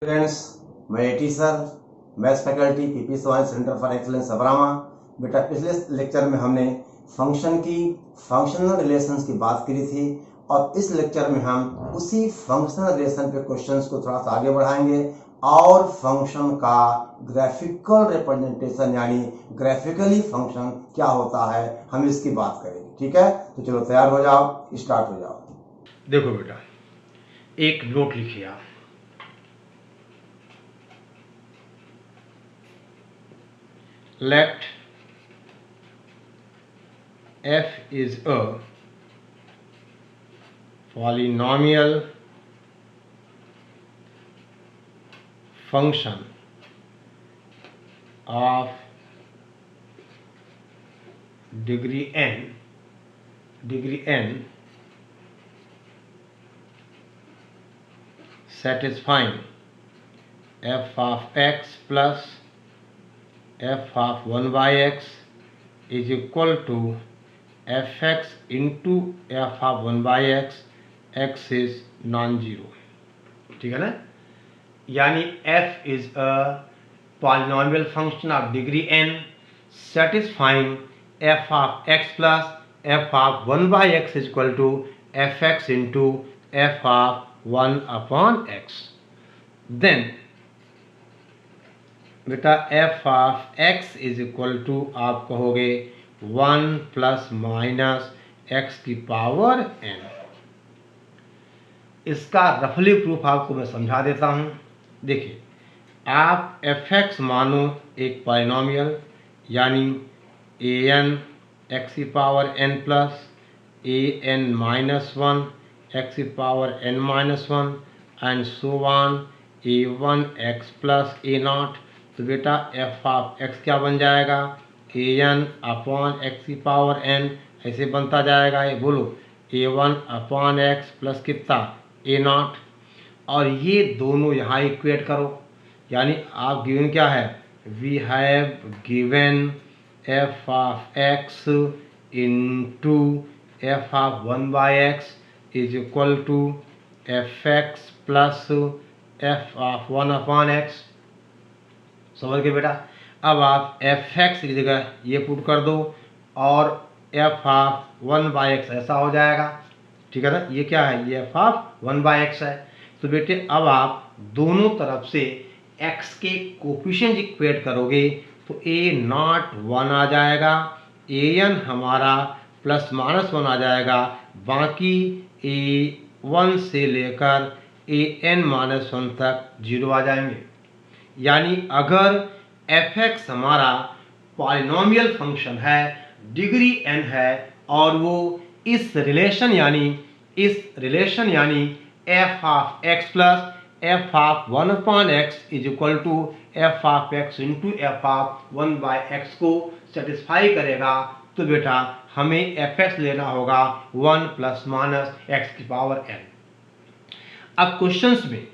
Students, मैं teacher maths faculty PP Swain centre for excellence सबरामा। बेटा पिछले लेक्चर में हमने फंक्शनल रिलेशंस की बात करी थी और इस लेक्चर में हम उसी फंक्शनल रिलेशन पे क्वेश्चंस को थोड़ा सा आगे बढ़ाएंगे और फंक्शन का ग्राफिकल रिप्रेजेंटेशन यानी ग्राफिकली फंक्शन क्या होता है हम इसकी बात करेंगे। ठीक है, तो चलो तैयार हो जाओ, स्टार्ट हो जाओ। देखो बेटा, एक नोट लिखिए आप। Let f is a polynomial function of degree n satisfying f of x plus f of 1 by x is equal to fx into f of 1 by x, x is non-zero। ठीक है ना? यानी f is a polynomial function of degree n satisfying f of x plus f of 1 by x is equal to fx into f of 1 upon x। then बेटा f of x is equal to आप कहोगे 1 plus minus x की power n। इसका रफली proof आपको मैं समझा देता हूँ। देखिए, आप fx मानो एक पॉलिनोमियल यानी an x की power n plus an minus 1 x की power n minus 1 and so on a1 x plus a not. तो बेटा f ऑफ x क्या बन जाएगा? an अपॉन x की पावर n ऐसे बनता जाएगा। ये बोलो a1 अपॉन x प्लस कितना a नॉट, और ये दोनों यहाँ इक्वेट करो। यानी आप गिवन क्या है? We have given f of x into f of 1 by x is equal to f x plus f of 1 upon x। समझ गए बेटा? अब आप एफ एक्स की जगह ये पुट कर दो और f ऑफ 1 बाई एक्स ऐसा हो जाएगा। ठीक है ना? ये क्या है? ये f ऑफ 1 बाई एक्स है। तो बेटे अब आप दोनों तरफ से x के कोफिशिएंट इक्वेट करोगे तो a नॉट 1 आ जाएगा, an हमारा प्लस माइनस 1 आ जाएगा, बाकी a1 से लेकर an माइनस 1 तक 0 आ जाएंगे। यानी अगर f(x) हमारा पॉलिनोमियल फंक्शन है, डिग्री n है और वो इस रिलेशन यानी f of x plus f of 1 upon x is equal to f of x into f of 1 by x को सेटिस्फाई करेगा, तो बेटा हमें fx लेना होगा 1 प्लस माइनस x की पावर n। अब क्वेश्चंस में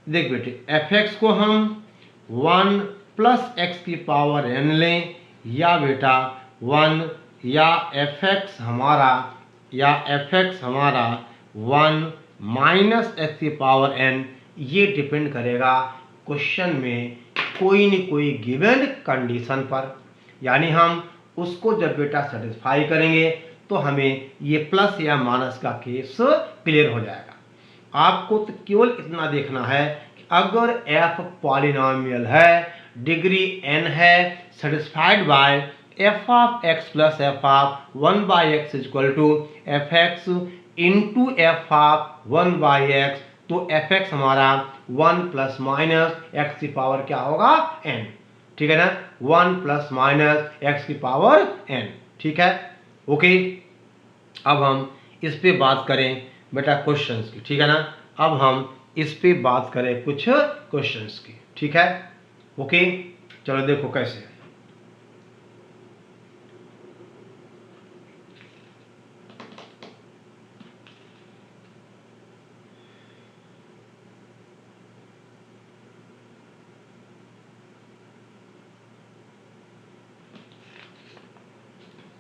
देख बेटे, fx को हम 1 प्लस x की पावर n लें या बेटा 1 या fx हमारा 1 माइनस x की पावर n, ये डिपेंड करेगा क्वेश्चन में कोई न कोई गिवन कंडीशन पर। यानी हम उसको जब बेटा सेटिस्फाई करेंगे तो हमें ये प्लस या माइनस का केस क्लियर हो जाएगा। आपको तो केवल इतना देखना है कि अगर f पॉलिनोमियल है, डिग्री n है, satisfied by f of x plus f of 1 by x is equal to f x into f of 1 by x, तो एफ एक्स हमारा 1 प्लस माइनस एक्स की पावर क्या होगा? n। ठीक है ना? 1 प्लस माइनस एक्स की पावर n। ठीक है, ओके। अब हम इस पे बात करें बेटा क्वेश्चंस की। ठीक है ना? अब हम इस पे बात करें कुछ क्वेश्चंस की। ठीक है, ओके। चलो देखो कैसे।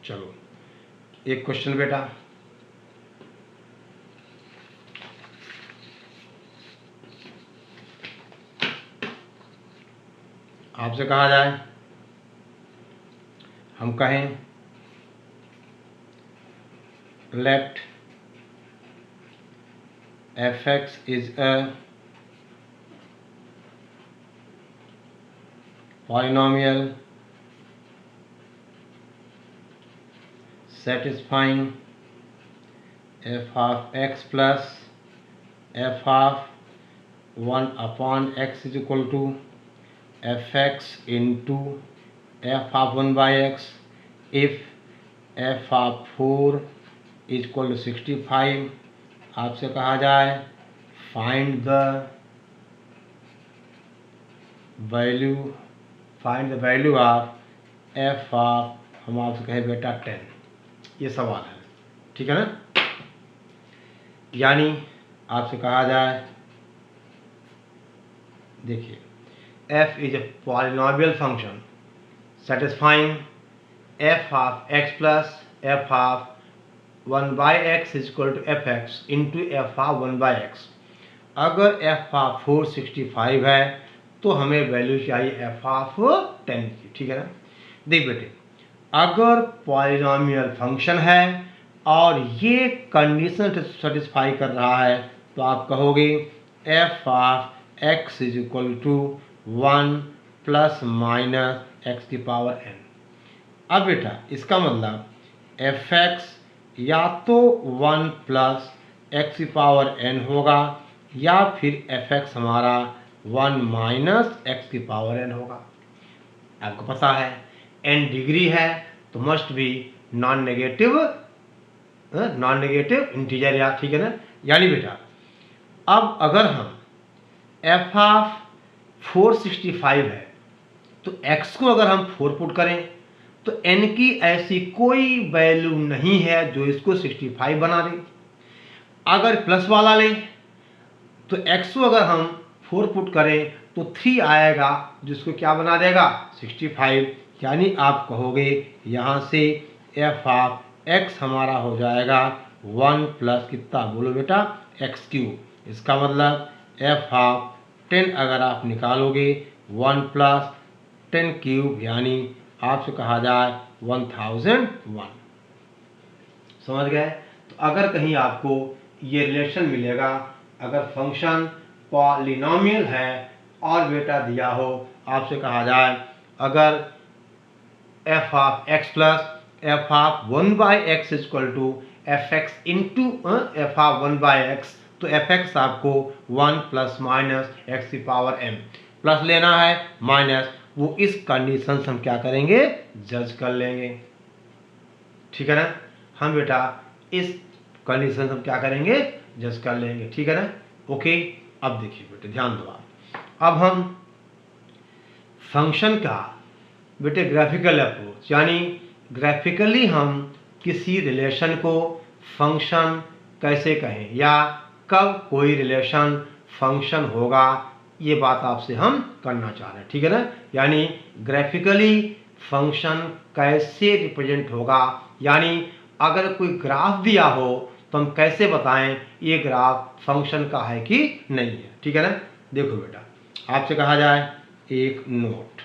चलो एक क्वेश्चन बेटा, आपसे कहा जाए, हम कहें let fx is a polynomial satisfying f of x plus f of 1 upon x is equal to fx into f of 1 by x if f of 4 is equal to 65। आपसे कहा जाए find the value of f of, हम आपसे कहें बेटा 10। ये सवाल है, ठीक है ना। यानी आपसे कहा जाए, देखिए f is a polynomial function satisfying f of x plus f of 1 by x is equal to fx into f of 1 by x। अगर f of 465 है तो हमें वैल्यू चाहिए f of 10 की, ठीक है ना। देख बेटे, अगर पॉलिनोमियल फंक्शन है और ये कंडीशन सेटिस्फाई कर रहा है तो आप कहोगे f of x is equal to 1 plus minus x की पावर n। अब बेटा इसका मतलब fx या तो 1 प्लस एक्स की पावर n होगा या फिर fx हमारा 1 माइनस एक्स की पावर n होगा। आपको पता है n डिग्री है तो must be non negative integer, या ठीक है ना। यानी बेटा अब अगर हम f ऑफ 465 है तो x को अगर हम 4 पुट करें तो n की ऐसी कोई वैल्यू नहीं है जो इसको 65 बना दे। अगर प्लस वाला लें तो x को अगर हम 4 पुट करें तो 3 आएगा जिसको क्या बना देगा 65। यानी आप कहोगे यहाँ से f ऑफ x हमारा हो जाएगा 1 प्लस कितना, बोलो बेटा एक्स क्यूब। इसका मतलब f ऑफ 10 अगर आप निकालोगे 1 प्लस 10 क्यूब, यानी आपसे कहा जाए 1001। समझ गए। तो अगर कहीं आपको ये रिलेशन मिलेगा, अगर फंक्शन पॉलिनोमियल है और बेटा दिया हो, आपसे कहा जाए अगर f of x plus f of 1 by x is equal to f x into f of 1 by x, तो एफ एक्स आपको 1 प्लस माइनस एक्स की पावर m प्लस लेना है माइनस, वो इस कंडीशन से हम क्या करेंगे जज कर लेंगे, ठीक है ना। हम बेटा इस कंडीशन से हम क्या करेंगे जज कर लेंगे, ठीक है ना। ओके, अब देखिए बेटे ध्यान दो आप, अब हम फंक्शन का बेटे ग्राफिकल अप्रोच, यानी ग्राफिकली हम किसी रिलेशन को फंक्शन कैसे कहें या कब कोई रिलेशन फंक्शन होगा, ये बात आपसे हम करना चाह रहे हैं, ठीक है ना। यानी ग्राफिकली फंक्शन कैसे रिप्रेजेंट होगा, यानी अगर कोई ग्राफ दिया हो तो हम कैसे बताएं ये ग्राफ फंक्शन का है कि नहीं है, ठीक है ना। देखो बेटा आपसे कहा जाए एक नोट,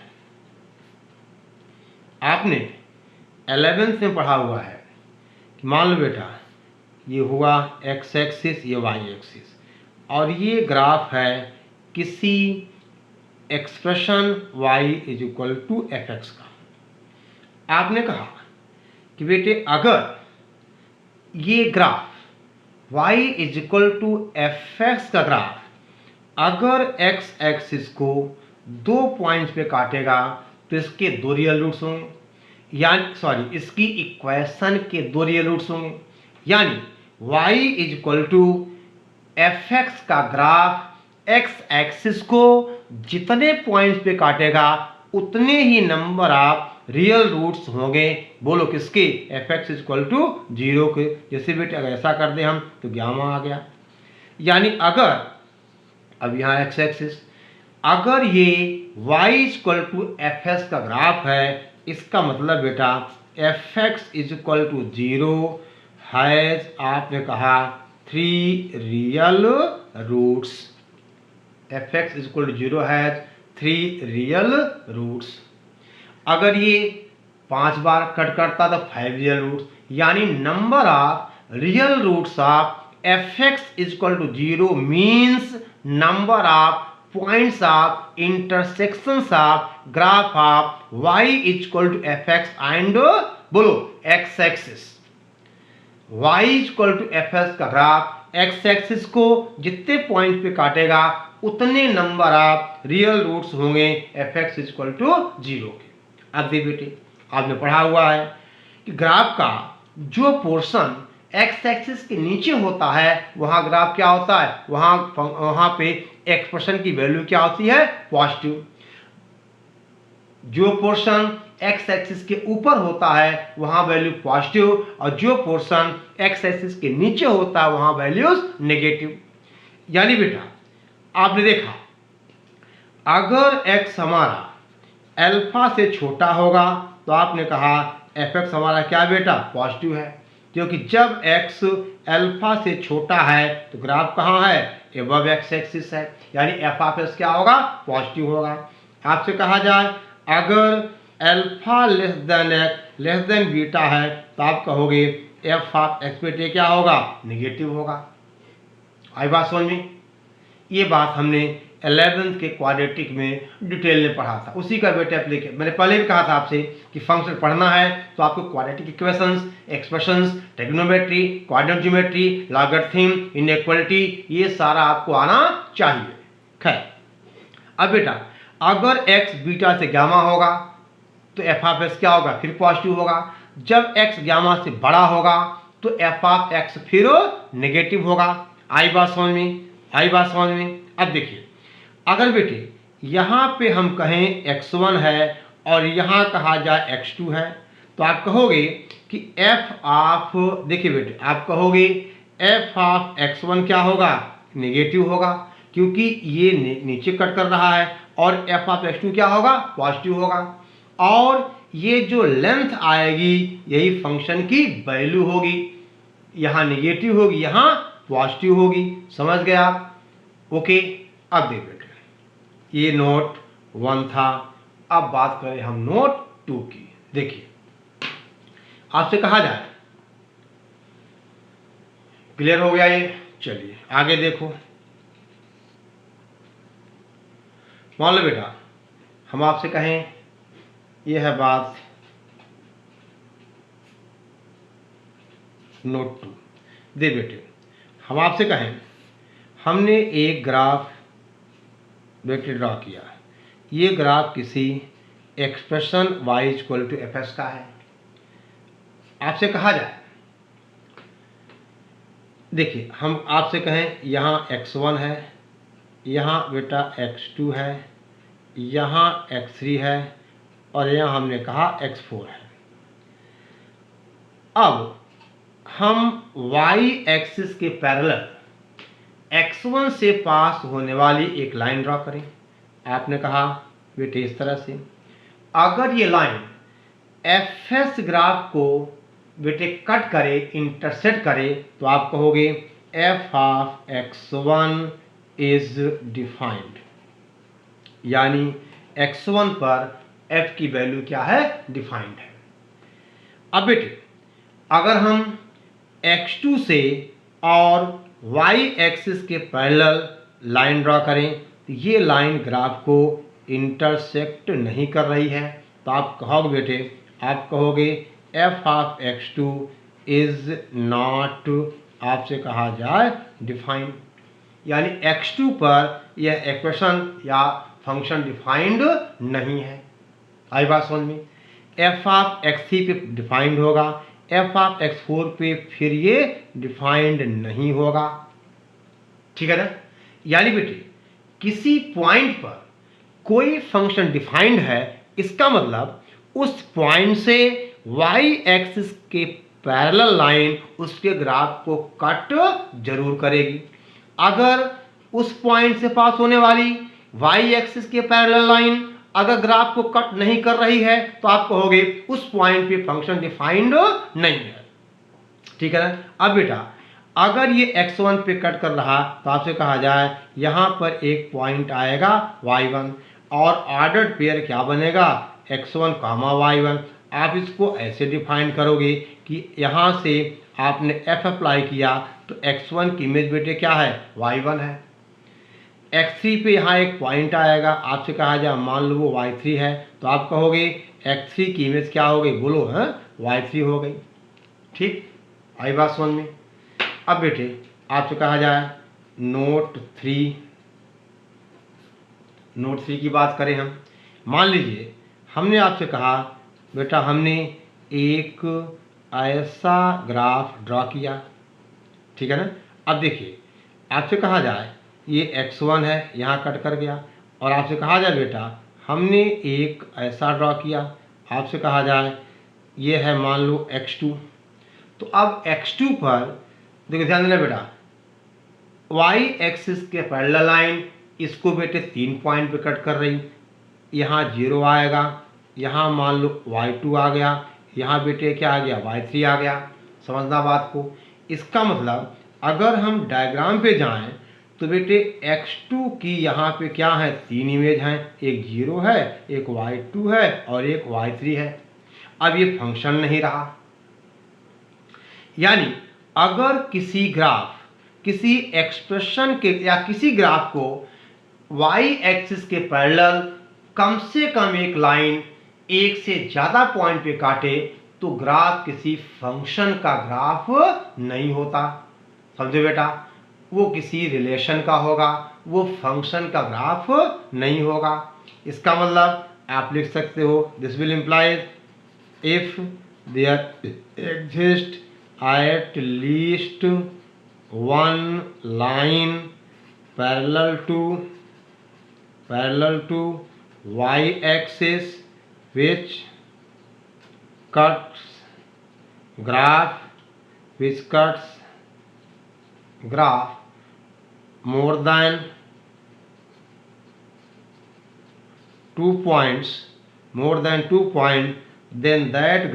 आपने 11th में पढ़ा हुआ है कि मान लो बेटा ये हुआ x एक्सिस, ये y एक्सिस, और ये ग्राफ है किसी expression y is equal to f x का। आपने कहा कि बेटे अगर ये graph y is equal to f x का ग्राफ अगर x एक्सिस को 2 पॉइंट्स पे काटेगा तो इसके 2 रियल रूट्स होंगे, यानी सॉरी इसकी इक्वेशन के 2 रियल रूट्स होंगे, यानी y is equal to f x का ग्राफ x एक्सिस को जितने पॉइंट्स पे काटेगा उतने ही नंबर ऑफ रियल रूट्स होंगे। बोलो किसके, f x is equal to 0 के। जैसे बेटे अगर ऐसा कर दे हम तो गामा आ गया, यानी अगर अब यहाँ x एक्सिस अगर ये y is equal to f x का ग्राफ है, इसका मतलब बेटा f x is equal to 0 has, आपने कहा 3 real roots. F x is equal to 0 has 3 real roots. अगर ये 5 बार कट करता तो 5 रियल रूट्स, यानी number of real roots of fx equal to 0 means number of points of intersections of graph of y equal to fx and बोलो x axis. y equal to fx का graph x axis को जितने point पे काटेगा उतने number of real roots होंगे fx equal to 0 के। अब देखिए बेटे, आपने पढ़ा हुआ है कि ग्राफ का जो पोर्शन x एक्सिस के नीचे होता है वहां ग्राफ क्या होता है, वहां पे एक्सप्रेशन की वैल्यू क्या होती है, पॉजिटिव। जो पोर्शन x एक्सिस के ऊपर होता है वहां वैल्यू पॉजिटिव, और जो पोर्शन x एक्सिस के नीचे होता है वहां वैल्यूज नेगेटिव। यानी बेटा आपने देखा, अगर x हमारा अल्फा से छोटा होगा तो आपने कहा fx हमारा क्या बेटा, पॉजिटिव है, क्योंकि जब x अल्फा से छोटा है तो ग्राफ कहाँ है, एबव x एक्सिस है, यानी f ऑफ s क्या होगा, पॉजिटिव होगा। आपसे कहा जाए अगर अल्फा लेस देन बीटा है तो आप कहोगे f ऑफ x बेटे क्या होगा, नेगेटिव होगा। आई बात समझ में? ये बात हमने 11th के क्वाड्रेटिक में डिटेल में पढ़ा था, उसी का बेटे एप्लीकेशन। मैंने पहले भी कहा था आपसे कि फंक्शन पढ़ना है तो आपको quadratic equations, expressions, trigonometry, quadratic geometry, logarithm, inequality, ये सारा आपको आना चाहिए। खैर, अब बेटा अगर x बीटा से गामा होगा तो f ऑफ x क्या होगा, फिर पॉजिटिव होगा। जब x गामा से बड़ा होगा तो f ऑफ x फिर नेगेटिव होगा। आई बात समझ में? आई बात समझ में? अब देखिए, अगर बेटे यहाँ पे हम कहें x1 है और यहाँ कहा जाए x2 है तो आप कहोगे कि f ऑफ, देखिए बेटे आप कहोगे f ऑफ x1 क्या होगा, नेगेटिव होगा, क्योंकि ये नीचे कट कर रहा है, और f ऑफ x2 क्या होगा, पॉजिटिव होगा। और ये जो लेंथ आएगी यही फंक्शन की वैल्यू होगी, यहाँ नेगेटिव होगी, यहाँ पॉजिटिव होगी। समझ गए आप? ओके। अब देख बेटे, ये नोट 1 था, अब बात करें हम नोट 2 की। देखिए, आपसे कहा जाए, क्लियर हो गया ये? चलिए आगे देखो। मान लो बेटा हम आपसे कहें, यह है बात नोट 2। दे बेटे, हम आपसे कहें हमने एक ग्राफ बेटे ड्रॉ किया, ये ग्राफ किसी expression y equal to fs का है। आपसे कहा जाए, देखिए हम आपसे कहें यहाँ x1 है, यहाँ बेटा x2 है, यहाँ x3 है, और यहाँ हमने कहा x4 है। अब हम y एक्सिस के पैरेलल x1 से पास होने वाली एक लाइन ड्रॉ करें। आपने कहा बेटे इस तरह से, अगर ये लाइन fs ग्राफ को बेटे कट करे, इंटरसेक्ट करे, तो आप कहोगे f of x1 is defined, यानी x1 पर f की वैल्यू क्या है, डिफाइंड है। अब बेटे अगर हम x2 से और y एक्सिस के पैरेलल लाइन ड्रॉ करें तो ये लाइन ग्राफ को इंटरसेक्ट नहीं कर रही है, तो आप कहोगे बेटे, आप कहोगे f of x2 is not, आपसे कहा जाए डिफाइंड, यानी x2 पर यह एक्सप्रेशन या फंक्शन डिफाइंड नहीं है। आई बात समझ में? f ऑफ x3 पे डिफाइंड होगा, f ऑफ x4 पे फिर ये डिफाइंड नहीं होगा। ठीक है ना? यानी बेटे किसी पॉइंट पर कोई फंक्शन डिफाइंड है, इसका मतलब उस पॉइंट से y एक्सिस के पैरेलल लाइन उसके ग्राफ को कट जरूर करेगी। अगर उस पॉइंट से पास होने वाली y एक्सिस के पैरेलल लाइन अगर ग्राफ को कट नहीं कर रही है तो आप कहोगे उस पॉइंट पे फंक्शन डिफाइंड नहीं है। ठीक है ना? अब बेटा अगर ये x1 पे कट कर रहा तो आपसे कहा जाए यहाँ पर एक पॉइंट आएगा y1, और ऑर्डर्ड पेयर क्या बनेगा, x1 कामा y1। आप इसको ऐसे डिफाइन करोगे कि यहाँ से आपने f अप्लाई किया तो x1 की इमेज बेटे क्या है, y1 है। x3 पे यहाँ एक पॉइंट आएगा, आपसे कहा जाए मान लो वो y3 है, तो आप कहोगे x3 की इमेज क्या हो गई, बोलो, है y3 हो गई। ठीक, आई बात समझ में। अब बेटे आपसे कहा जाए नोट 3 की बात करें हम। मान लीजिए हमने आपसे कहा बेटा हमने एक ऐसा ग्राफ ड्रॉ किया, ठीक है ना। अब देखिए आपसे कहा जाए ये x1 है, यहाँ कट कर गया, और आपसे कहा जाए बेटा हमने एक ऐसा ड्रॉ किया, आपसे कहा जाए ये है मान लो x2। तो अब x2 पर देखो ध्यान देना बेटा, y एक्सिस के पैरेलल लाइन इसको बेटे 3 पॉइंट पे कट कर रही, यहाँ 0 आएगा, यहाँ मान लो y2 आ गया, यहाँ बेटे क्या आ गया, y3 आ गया। समझना बात को। इसका मतलब अगर हम डायग्राम पे जाएं तो बेटे x2 की यहाँ पे क्या है, 3 इमेज हैं, एक 0 है, एक y2 है और एक y3 है। अब ये फंक्शन नहीं रहा, यानी अगर किसी ग्राफ, किसी एक्सप्रेशन के या किसी ग्राफ को y एक्सिस के पैरेलल कम से कम एक लाइन एक से ज़्यादा पॉइंट पे काटे तो ग्राफ किसी फंक्शन का ग्राफ नहीं होता। समझो बेटा, वो किसी रिलेशन का होगा, वो फंक्शन का ग्राफ नहीं होगा। इसका मतलब आप लिख सकते हो this will implies if there exist at least one line parallel to y-axis which cuts graph more than 2 points, then that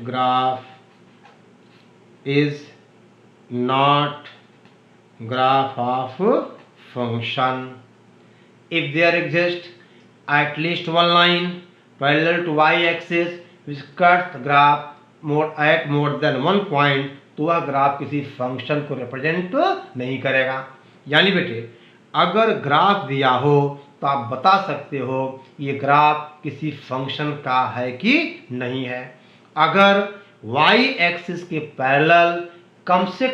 graph is not graph of function. If there exists at least one line parallel to y-axis which cuts the graph at more than one point, तो वह graph किसी function को represent नहीं करेगा। यानी बेटे अगर graph दिया हो तो आप बता सकते हो ये ग्राफ किसी फंक्शन का है कि नहीं है। अगर y एक्सिस के पैरेलल कम से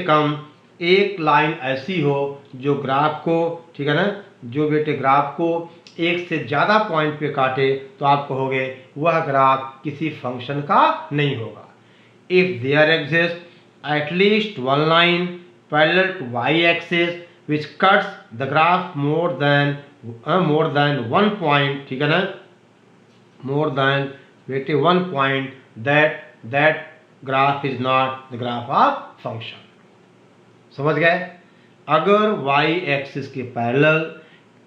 कम एक लाइन ऐसी हो जो ग्राफ को, ठीक है ना, जो बेटे ग्राफ को एक से ज़्यादा पॉइंट पे काटे, तो आप कहोगे वह ग्राफ किसी फंक्शन का नहीं होगा। If there exist at least one line parallel to y axis which cuts the graph more than 1 point, ठीक है ना, more than बेटे 1 point, that graph is not the graph of function। समझ गए। अगर y एक्सिस के parallel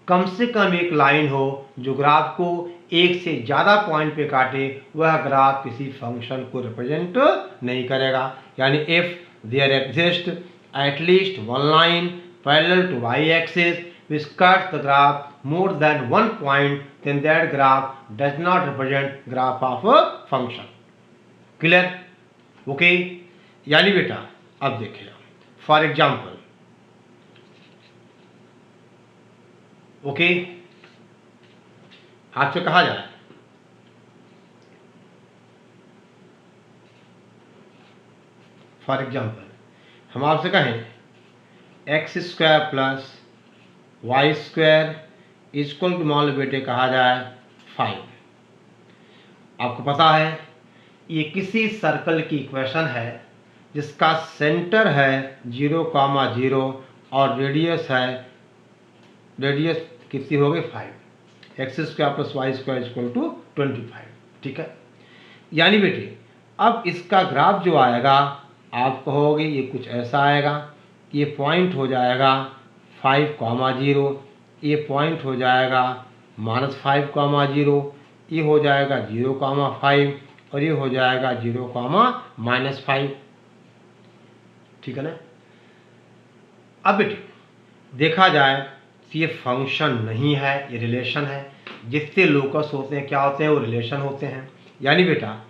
कम से कम एक लाइन हो जो ग्राफ को एक से ज़्यादा पॉइंट पे काटे, वह ग्राफ किसी फंक्शन को रिप्रेजेंट नहीं करेगा। यानी if there exist at least one line parallel to y-axis which cuts the graph more than 1 point, then that graph does not represent graph of a function। Clear? Okay? यानी बेटा अब देखिए, for example, okay, आपसे कहा जाए for example हम आपसे कहें x square plus y square equal to मान लो बेटे कहा जाए 5। आपको पता है ये किसी सर्कल की इक्वेशन है जिसका सेंटर है 0,0 और रेडियस कितनी हो गई 5। X square plus y square equal to 25, ठीक है। यानी बेटे अब इसका ग्राफ जो आएगा आप कहोगे ये कुछ ऐसा आएगा, ये पॉइंट हो जाएगा 5,0, ये पॉइंट हो जाएगा -5,0, ये हो जाएगा 0,5 और ये हो जाएगा 0,-5, ठीक है ना। अब बेटे देखा जाए तो ये फंक्शन नहीं है, ये रिलेशन है। जितने लोकस होते हैं क्या होते हैं, वो रिलेशन होते हैं। यानी बेटा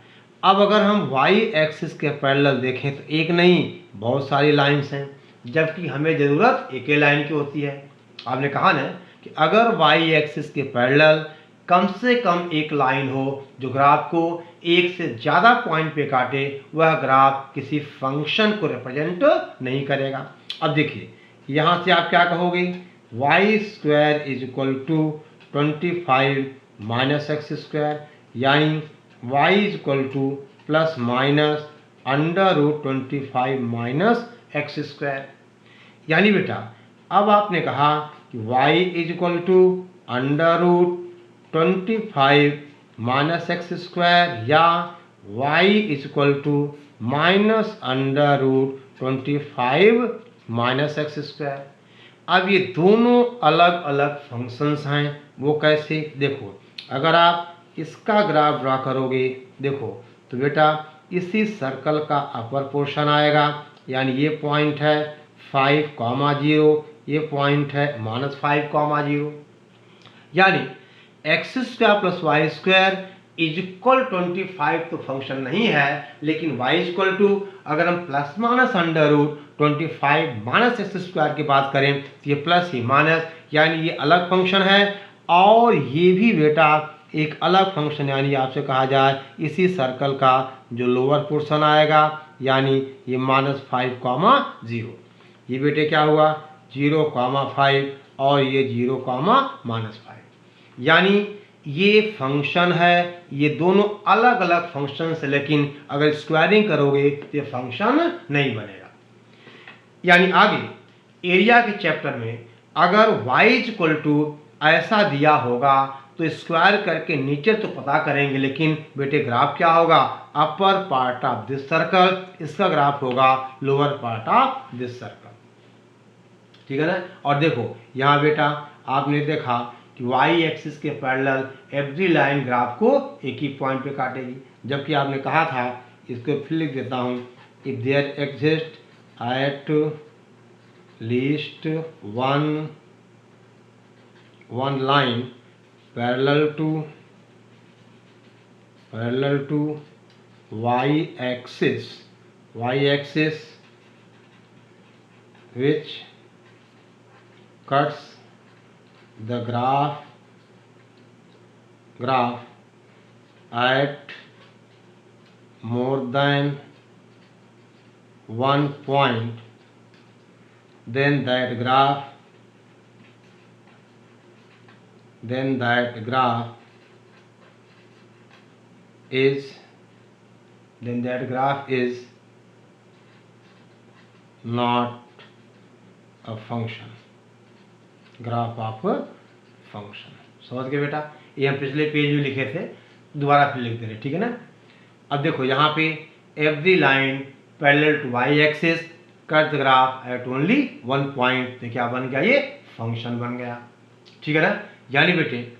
अब अगर हम वाई एक्सिस के पैरेलल देखें तो एक नहीं बहुत सारी लाइंस हैं, जबकि हमें ज़रूरत एक ही लाइन की होती है। आपने कहा ना कि अगर वाई एक्सिस के पैरेलल कम से कम एक लाइन हो जो ग्राफ को एक से ज़्यादा पॉइंट पे काटे, वह ग्राफ किसी फंक्शन को रिप्रेजेंट नहीं करेगा। अब देखिए यहाँ से आप क्या कहोगे, y square is equal to 25 minus x square, यानी y is equal to plus minus under root 25 minus x square. यानी बेटा अब आपने कहा कि y is equal to under root 25 minus x square या y is equal to minus under root 25 minus x square. अब ये दोनों अलग अलग फंक्शंस हैं, वो कैसे, देखो अगर आप इसका ग्राफ ड्रा करोगे देखो तो बेटा इसी सर्कल का अपर पोर्शन आएगा, यानी ये पॉइंट है 5,0, ये पॉइंट है -5,0, यानी x square plus y square is equal 25 तो फंक्शन नहीं है, लेकिन y इक्वल टू अगर हम plus minus under root 25 minus x square की बात करें तो ये प्लस ही माइनस, यानी ये अलग फंक्शन है और ये भी बेटा एक अलग फंक्शन, यानी आपसे कहा जाए इसी सर्कल का जो लोअर पोर्शन आएगा, यानी ये -5,0, ये बेटे क्या हुआ 0,5 और ये 0,-5, यानी ये फंक्शन है, ये दोनों अलग अलग फंक्शन है, लेकिन अगर स्क्वायरिंग करोगे तो ये फंक्शन नहीं बनेगा। यानी आगे एरिया के चैप्टर में अगर y इक्वल टू ऐसा दिया होगा तो स्क्वायर करके नीचे तो पता करेंगे, लेकिन बेटे ग्राफ क्या होगा, upper part of this circle, इसका ग्राफ होगा lower part of this circle, ठीक है ना। और देखो यहाँ बेटा आपने देखा कि वाई एक्सिस के पैरेलल एवरी लाइन ग्राफ को एक ही पॉइंट पे काटेगी, जबकि आपने कहा था, इसको फिर लिख देता हूँ, if there exist at least one line parallel to y axis which cuts the graph at more than one point, then that graph is not a function, graph of function. समझ गए बेटा, ये हम पिछले पेज में लिखे थे, दोबारा फिर लिख दे रहे, ठीक है ना। अब देखो यहाँ पे every line parallel to y axis cut the graph at only one point, तो क्या बन गया, ये फंक्शन बन गया, ठीक है ना। यानी बेटे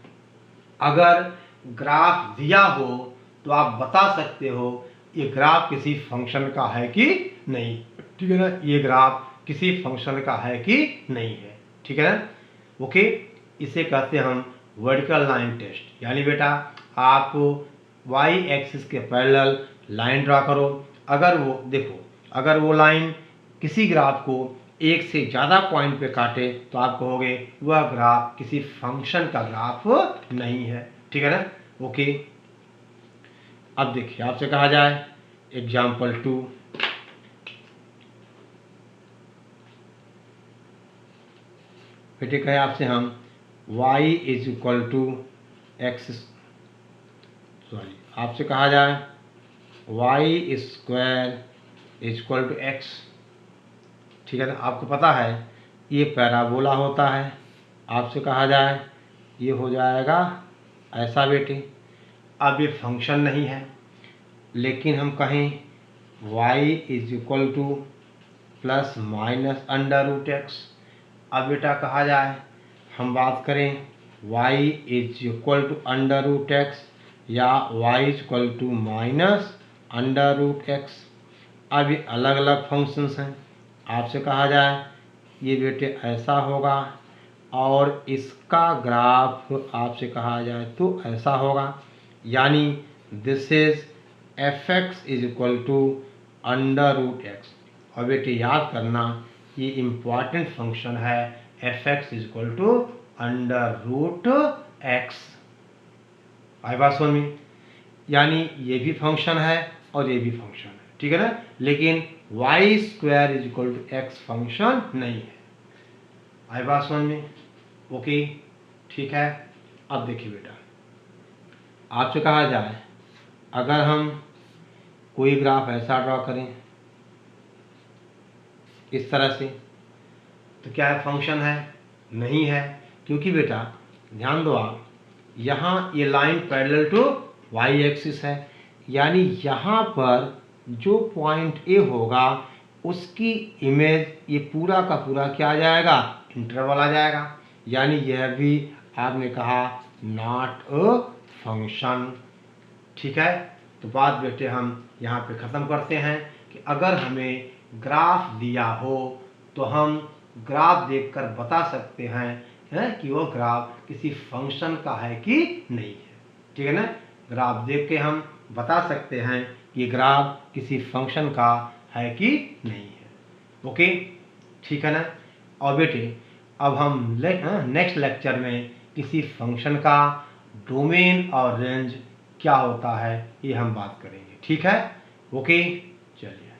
अगर ग्राफ दिया हो तो आप बता सकते हो ये ग्राफ किसी फंक्शन का है कि नहीं, ठीक है ना, ये ग्राफ किसी फंक्शन का है कि नहीं है, ठीक है ना। ओके, इसे कहते हैं हम वर्टिकल लाइन टेस्ट। यानी बेटा आप वाई एक्सिस के पैरेलल लाइन ड्रा करो, अगर वो देखो अगर वो लाइन किसी ग्राफ को एक से ज़्यादा पॉइंट पे काटे तो आप कहोगे वह ग्राफ किसी फंक्शन का ग्राफ नहीं है, ठीक है ना। ओके, अब देखिए आपसे कहा जाए एग्जाम्पल 2, बेटे कहे आपसे हम y is equal to x, sorry आपसे कहा जाए y स्क्वायर इज इक्वल टू एक्स, ठीक है ना। आपको पता है ये पैराबोला होता है, आपसे कहा जाए ये हो जाएगा ऐसा बेटे। अब ये फंक्शन नहीं है, लेकिन हम कहें y is equal to plus minus under root x. अब बेटा कहा जाए हम बात करें y is equal to under root x या y is equal to minus under root x. अब ये अलग अलग फंक्शंस हैं, आपसे कहा जाए ये बेटे ऐसा होगा और इसका ग्राफ आपसे कहा जाए तो ऐसा होगा, यानी this is fx is equal to √x। और बेटे याद करना ये इम्पॉर्टेंट फंक्शन है, fx is equal to √x। आई बात समझ में? यानी ये भी फंक्शन है और ये भी फंक्शन है, ठीक है ना, लेकिन y² is equal to x function नहीं है। आई बात समझ में? ओके, ठीक है। अब देखिए बेटा, आपसे कहा जाए अगर हम कोई ग्राफ ऐसा ड्रॉ करें इस तरह से, तो क्या है, फंक्शन है? नहीं है, क्योंकि बेटा ध्यान दो आप, यहाँ ये line parallel to y axis है, यानी यहाँ पर जो पॉइंट ए होगा उसकी इमेज ये पूरा का पूरा क्या आ जाएगा, इंटरवल आ जाएगा, यानी यह भी आपने कहा नॉट अ फंक्शन। ठीक है, तो बात बेटे हम यहाँ पे ख़त्म करते हैं कि अगर हमें ग्राफ दिया हो तो हम ग्राफ देखकर बता सकते हैं कि वो ग्राफ किसी फंक्शन का है कि नहीं है। ठीक है ना, ग्राफ देख के हम बता सकते हैं कि ग्राफ किसी फंक्शन का है कि नहीं है। ओके, ठीक है ना। और बेटे अब हम नेक्स्ट लेक्चर में किसी फंक्शन का डोमेन और रेंज क्या होता है ये हम बात करेंगे। ठीक है, ओके, चलिए।